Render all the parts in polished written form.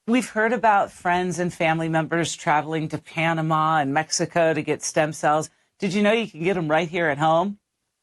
We've heard about friends and family members traveling to Panama and Mexico to get stem cells. Did you know you can get them right here at home?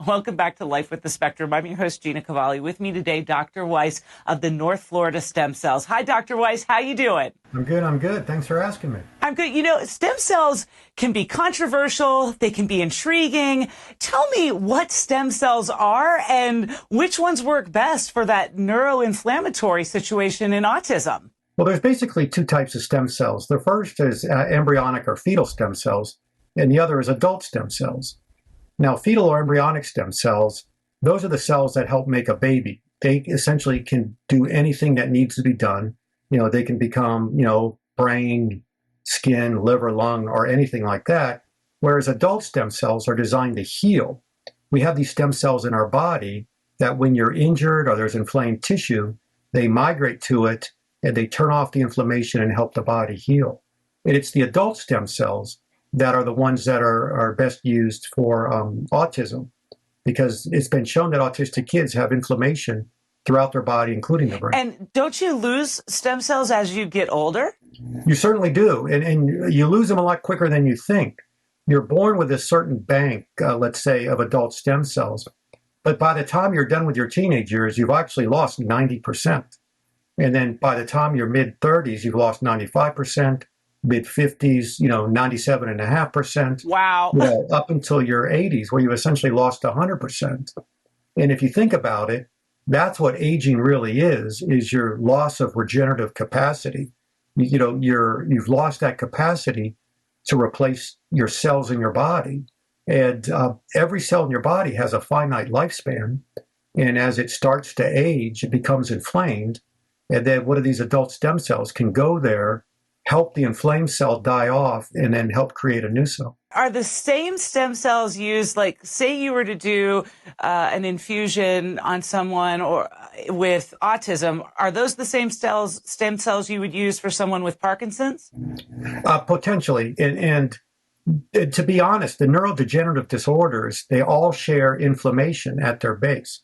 Welcome back to Life with the Spectrum. I'm your host, Gina Cavalli. With me today, Dr. Weiss of the North Florida Stem Cells. Hi, Dr. Weiss. How you doing? I'm good. Thanks for asking me. I'm good. You know, stem cells can be controversial. They can be intriguing. Tell me what stem cells are and which ones work best for that neuroinflammatory situation in autism. Well, there's basically two types of stem cells. The first is embryonic or fetal stem cells, and the other is adult stem cells. Now, fetal or embryonic stem cells, those are the cells that help make a baby. They essentially can do anything that needs to be done. You know, they can become, brain, skin, liver, lung, or anything like that. Whereas adult stem cells are designed to heal. We have these stem cells in our body that when you're injured or there's inflamed tissue, they migrate to it and they turn off the inflammation and help the body heal. And it's the adult stem cells that are the ones that are best used for autism, because it's been shown that autistic kids have inflammation throughout their body, including the brain. And don't you lose stem cells as you get older? You certainly do. And you lose them a lot quicker than you think. You're born with a certain bank, let's say, of adult stem cells. But by the time you're done with your teenage years, you've actually lost 90%. And then by the time you're mid-30s, you've lost 95%. Mid-50s, 97.5%. Wow. Up until your 80s, where you've essentially lost 100%. And if you think about it, that's what aging really is your loss of regenerative capacity. You've lost that capacity to replace your cells in your body. And every cell in your body has a finite lifespan. And as it starts to age, it becomes inflamed. And then one of these adult stem cells can go there, help the inflamed cell die off, and then help create a new cell. Are the same stem cells used, like, say you were to do an infusion on someone or with autism, are those the same stem cells you would use for someone with Parkinson's? Potentially. And to be honest, the neurodegenerative disorders, they all share inflammation at their base.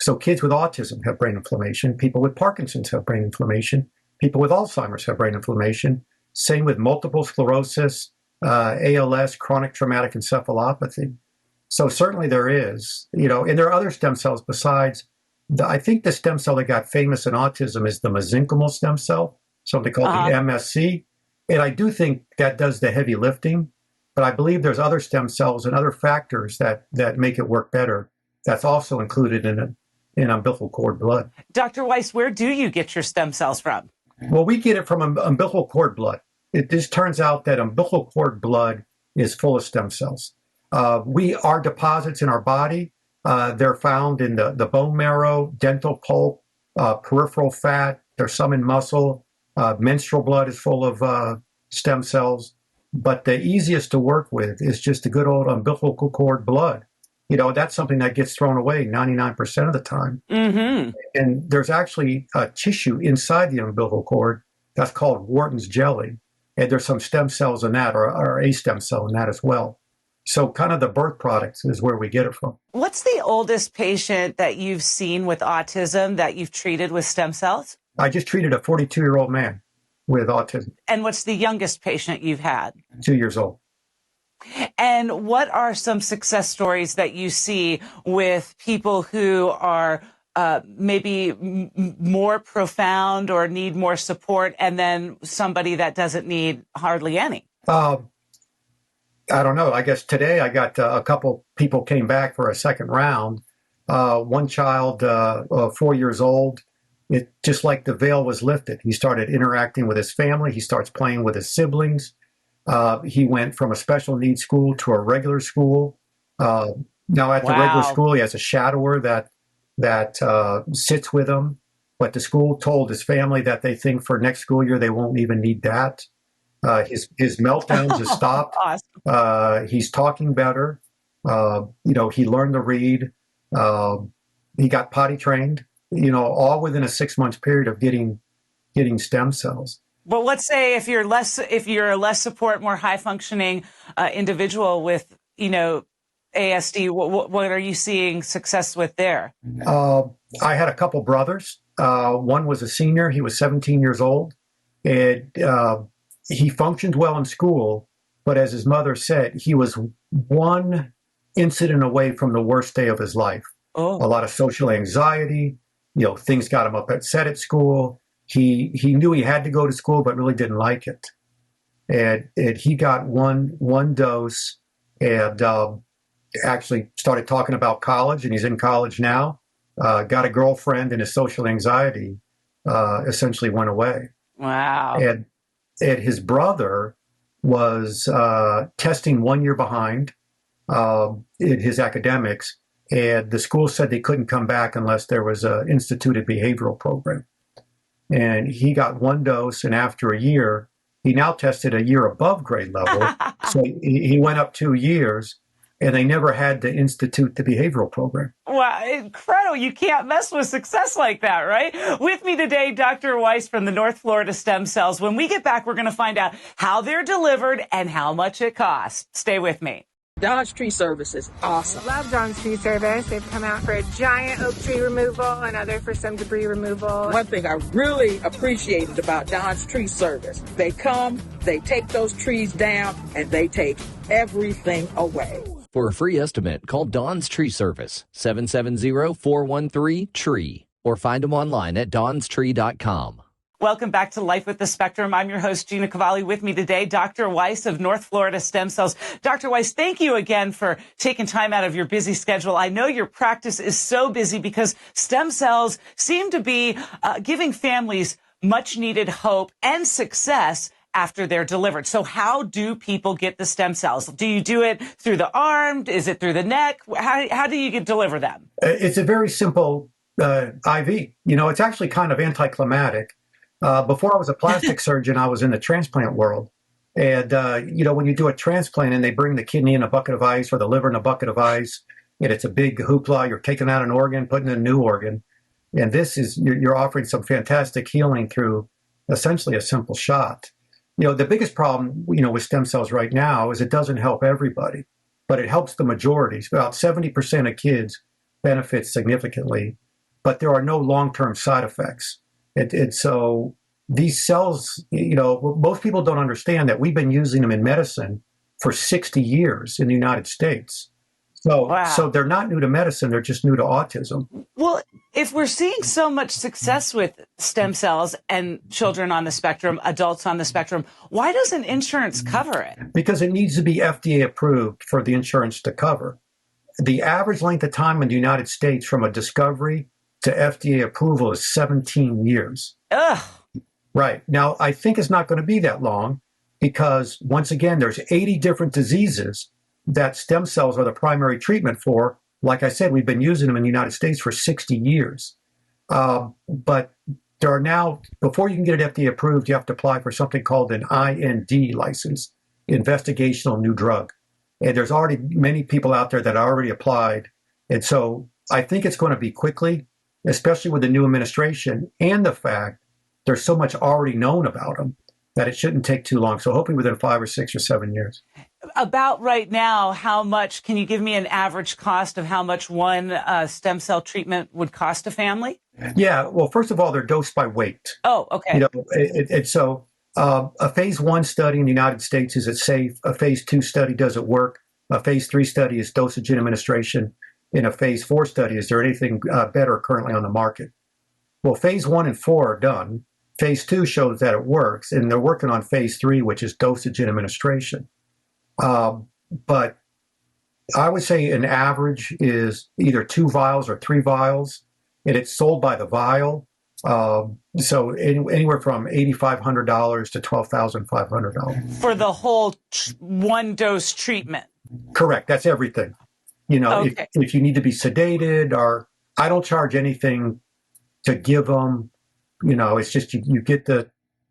So kids with autism have brain inflammation. People with Parkinson's have brain inflammation. People with Alzheimer's have brain inflammation. Same with multiple sclerosis, ALS, chronic traumatic encephalopathy. So certainly there is, and there are other stem cells besides. I think the stem cell that got famous in autism is the mesenchymal stem cell, something called the MSC. And I do think that does the heavy lifting, but I believe there's other stem cells and other factors that make it work better. That's also included in umbilical cord blood. Dr. Weiss, where do you get your stem cells from? Well, we get it from umbilical cord blood. It just turns out that umbilical cord blood is full of stem cells. Our deposits in our body, they're found in the bone marrow, dental pulp, peripheral fat. There's some in muscle. Menstrual blood is full of stem cells. But the easiest to work with is just the good old umbilical cord blood. That's something that gets thrown away 99% of the time. Mm-hmm. And there's actually a tissue inside the umbilical cord that's called Wharton's jelly. And there's some stem cells in that, or a stem cell in that as well. So kind of the birth product is where we get it from. What's the oldest patient that you've seen with autism that you've treated with stem cells? I just treated a 42-year-old man with autism. And what's the youngest patient you've had? 2 years old. And what are some success stories that you see with people who are maybe more profound or need more support, and then somebody that doesn't need hardly any? I don't know. I guess today I got a couple people came back for a second round. One child, 4 years old, it just like the veil was lifted. He started interacting with his family. He starts playing with his siblings. He went from a special needs school to a regular school. Now at the regular school, he has a shadower that sits with him. But the school told his family that they think for next school year they won't even need that. His meltdowns have stopped. Awesome. He's talking better. He learned to read. He got potty trained. All within a 6-month period of getting stem cells. But let's say if you're a less support, more high functioning individual with ASD, what are you seeing success with there? I had a couple brothers. One was a senior. He was 17 years old. And he functioned well in school, but as his mother said, he was one incident away from the worst day of his life. Oh, A lot of social anxiety, things got him upset at school. He knew he had to go to school, but really didn't like it. And he got one dose and actually started talking about college, and he's in college now. Got a girlfriend, and his social anxiety essentially went away. wow. And his brother was testing 1 year behind in his academics, and the school said they couldn't come back unless there was an instituted behavioral program. And he got one dose, and after a year, he now tested a year above grade level. So he went up 2 years, and they never had to institute the behavioral program. Wow, incredible. You can't mess with success like that, right? With me today, Dr. Weiss from the North Florida Stem Cells. When we get back, we're going to find out how they're delivered and how much it costs. Stay with me. Don's Tree Service is awesome. Love Don's Tree Service. They've come out for a giant oak tree removal, another for some debris removal. One thing I really appreciated about Don's Tree Service, they come, they take those trees down, and they take everything away. For a free estimate, call Don's Tree Service, 770-413-TREE, or find them online at donstree.com. Welcome back to Life with the Spectrum. I'm your host, Gina Cavalli. With me today, Dr. Weiss of North Florida Stem Cells. Dr. Weiss, thank you again for taking time out of your busy schedule. I know your practice is so busy because stem cells seem to be giving families much needed hope and success after they're delivered. So how do people get the stem cells? Do you do it through the arm? Is it through the neck? How do you deliver them? It's a very simple IV. It's actually kind of anticlimactic. Before I was a plastic surgeon, I was in the transplant world. And, when you do a transplant and they bring the kidney in a bucket of ice or the liver in a bucket of ice, and it's a big hoopla, you're taking out an organ, putting in a new organ. And you're offering some fantastic healing through essentially a simple shot. The biggest problem, with stem cells right now is it doesn't help everybody, but it helps the majority. About 70% of kids benefit significantly, but there are no long-term side effects. So these cells, most people don't understand that we've been using them in medicine for 60 years in the United States. So they're not new to medicine, they're just new to autism. Well, if we're seeing so much success with stem cells and children on the spectrum, adults on the spectrum, why doesn't insurance cover it? Because it needs to be FDA approved for the insurance to cover. The average length of time in the United States from a discovery to FDA approval is 17 years. Ugh. Right. Now, I think it's not going to be that long because, once again, there's 80 different diseases that stem cells are the primary treatment for. Like I said, we've been using them in the United States for 60 years. But there are now, before you can get it FDA approved, you have to apply for something called an IND license, investigational new drug. And there's already many people out there that already applied. And so I think it's going to be quickly, especially with the new administration and the fact there's so much already known about them that it shouldn't take too long. So hopefully within 5 or 6 or 7 years. About right now, how much, can you give me an average cost of how much one stem cell treatment would cost a family? Yeah, well, first of all, they're dosed by weight. Oh, okay. So a phase 1 study in the United States, is it safe? A phase 2 study, does it work? A phase 3 study is dosage and administration. In a phase 4 study, is there anything better currently on the market? Well, phase 1 and 4 are done. Phase 2 shows that it works, and they're working on phase 3, which is dosage and administration. But I would say an average is either 2 vials or 3 vials, and it's sold by the vial. So anywhere from $8,500 to $12,500 For the whole one dose treatment. Correct. That's everything. Okay. If you need to be sedated, or I don't charge anything to give them. It's just you get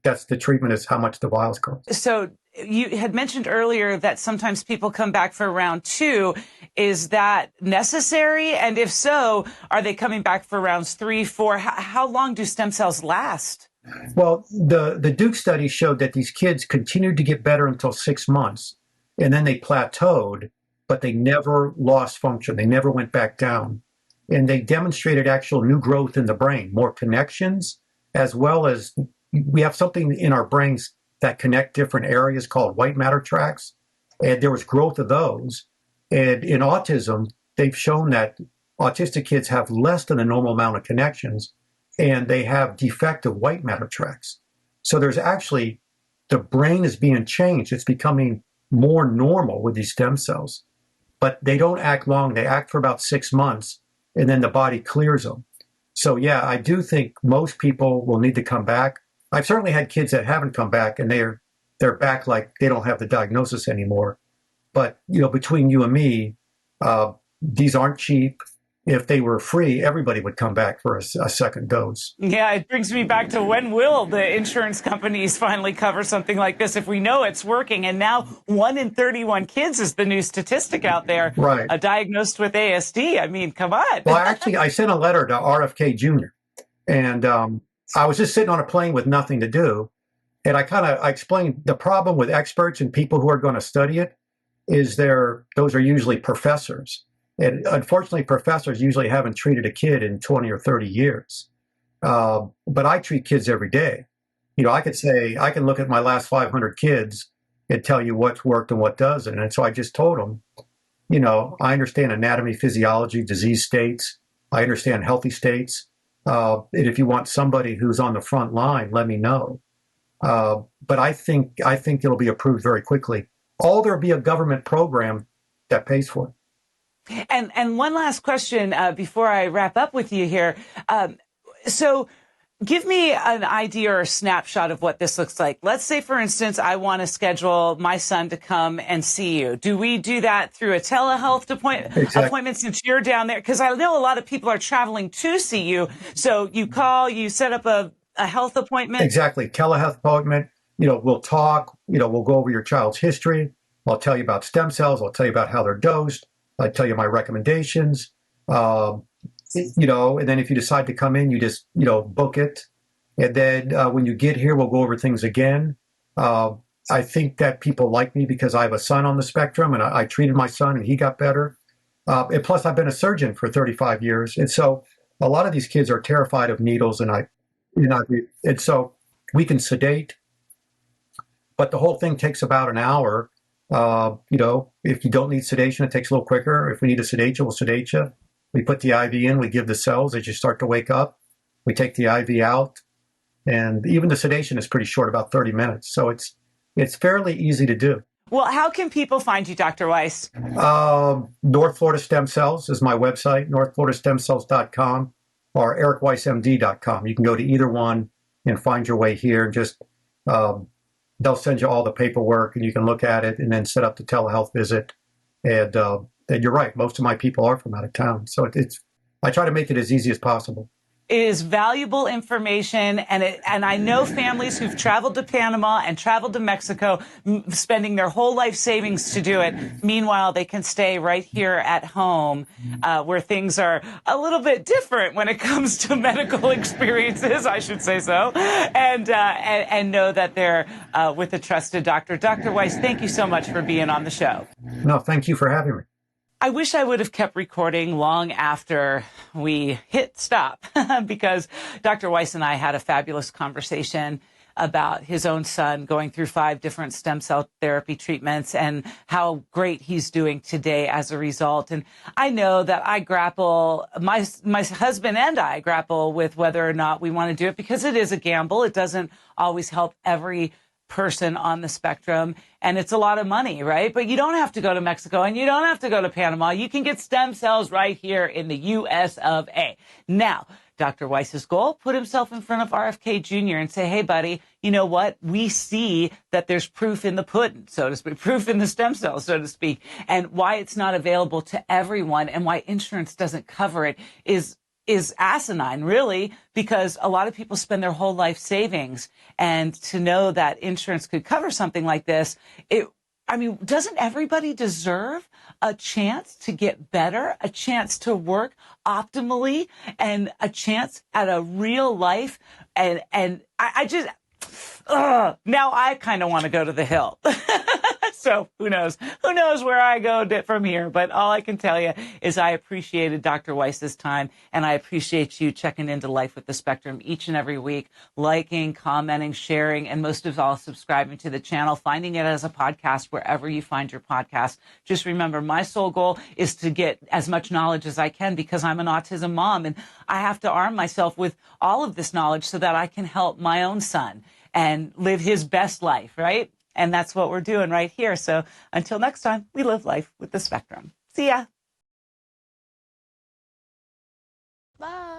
that's the treatment is how much the vials cost. So you had mentioned earlier that sometimes people come back for round 2. Is that necessary? And if so, are they coming back for rounds 3, 4? How long do stem cells last? Well, the Duke study showed that these kids continued to get better until 6 months, and then they plateaued, but they never lost function. They never went back down. And they demonstrated actual new growth in the brain, more connections, as well as we have something in our brains that connect different areas called white matter tracts, and there was growth of those. And in autism, they've shown that autistic kids have less than the normal amount of connections, and they have defective white matter tracts. So there's actually, the brain is being changed. It's becoming more normal with these stem cells, but they don't act long. They act for about 6 months, and then the body clears them. So yeah, I do think most people will need to come back. I've certainly had kids that haven't come back, and they're back like they don't have the diagnosis anymore. But between you and me, these aren't cheap. If they were free, everybody would come back for a second dose. Yeah, it brings me back to when will the insurance companies finally cover something like this if we know it's working? And now 1 in 31 kids is the new statistic out there, right? Diagnosed with ASD. I mean, come on. Well, actually, I sent a letter to RFK Jr. and I was just sitting on a plane with nothing to do, and I explained the problem with experts and people who are going to study it is those are usually professors. And unfortunately, professors usually haven't treated a kid in 20 or 30 years. But I treat kids every day. I could say, I can look at my last 500 kids and tell you what's worked and what doesn't. And so I just told them, I understand anatomy, physiology, disease states. I understand healthy states. And if you want somebody who's on the front line, let me know. But I think it'll be approved very quickly. There'll be a government program that pays for it. And one last question before I wrap up with you here. So give me an idea or a snapshot of what this looks like. Let's say, for instance, I want to schedule my son to come and see you. Do we do that through a telehealth appointment since you're down there? Because I know a lot of people are traveling to see you. So you call, you set up a health appointment? Exactly. Telehealth appointment. We'll talk. We'll go over your child's history. I'll tell you about stem cells. I'll tell you about how they're dosed. I tell you my recommendations, and then if you decide to come in, you just, book it. And then when you get here, we'll go over things again. I think that people like me because I have a son on the spectrum, and I treated my son and he got better. And plus I've been a surgeon for 35 years. And so a lot of these kids are terrified of needles, and so we can sedate, but the whole thing takes about an hour. If you don't need sedation, it takes a little quicker. If we need to sedate you, we'll sedate you. We put the IV in, we give the cells as you start to wake up. We take the IV out, and even the sedation is pretty short, about 30 minutes. So it's fairly easy to do. Well, how can people find you, Dr. Weiss? North Florida Stem Cells is my website, northfloridastemcells.com or ericweissmd.com. You can go to either one and find your way here, and just they'll send you all the paperwork, and you can look at it and then set up the telehealth visit. And you're right, most of my people are from out of town. So I try to make it as easy as possible. It is valuable information, and I know families who've traveled to Panama and traveled to Mexico, spending their whole life savings to do it. Meanwhile, they can stay right here at home, where things are a little bit different when it comes to medical experiences, I should say so, and know that they're with a trusted doctor. Dr. Weiss, thank you so much for being on the show. No, thank you for having me. I wish I would have kept recording long after we hit stop because Dr. Weiss and I had a fabulous conversation about his own son going through 5 different stem cell therapy treatments and how great he's doing today as a result. And I know that my husband and I grapple with whether or not we want to do it because it is a gamble. It doesn't always help every person on the spectrum, and it's a lot of money, right? But you don't have to go to Mexico, and you don't have to go to Panama. You can get stem cells right here in the U.S. of A. Now, Dr. Weiss's goal, put himself in front of RFK Jr. and say, hey, buddy, you know what? We see that there's proof in the pudding, so to speak, proof in the stem cells, so to speak, and why it's not available to everyone and why insurance doesn't cover it is asinine, really, because a lot of people spend their whole life savings. And to know that insurance could cover something like this, doesn't everybody deserve a chance to get better, a chance to work optimally, and a chance at a real life? And now I kind of want to go to the hill. So who knows? Who knows where I go from here? But all I can tell you is I appreciated Dr. Weiss's time, and I appreciate you checking into Life with the Spectrum each and every week, liking, commenting, sharing, and most of all, subscribing to the channel, finding it as a podcast wherever you find your podcast. Just remember, my sole goal is to get as much knowledge as I can because I'm an autism mom, and I have to arm myself with all of this knowledge so that I can help my own son and live his best life, right? And that's what we're doing right here. So until next time, we live life with the spectrum. See ya. Bye.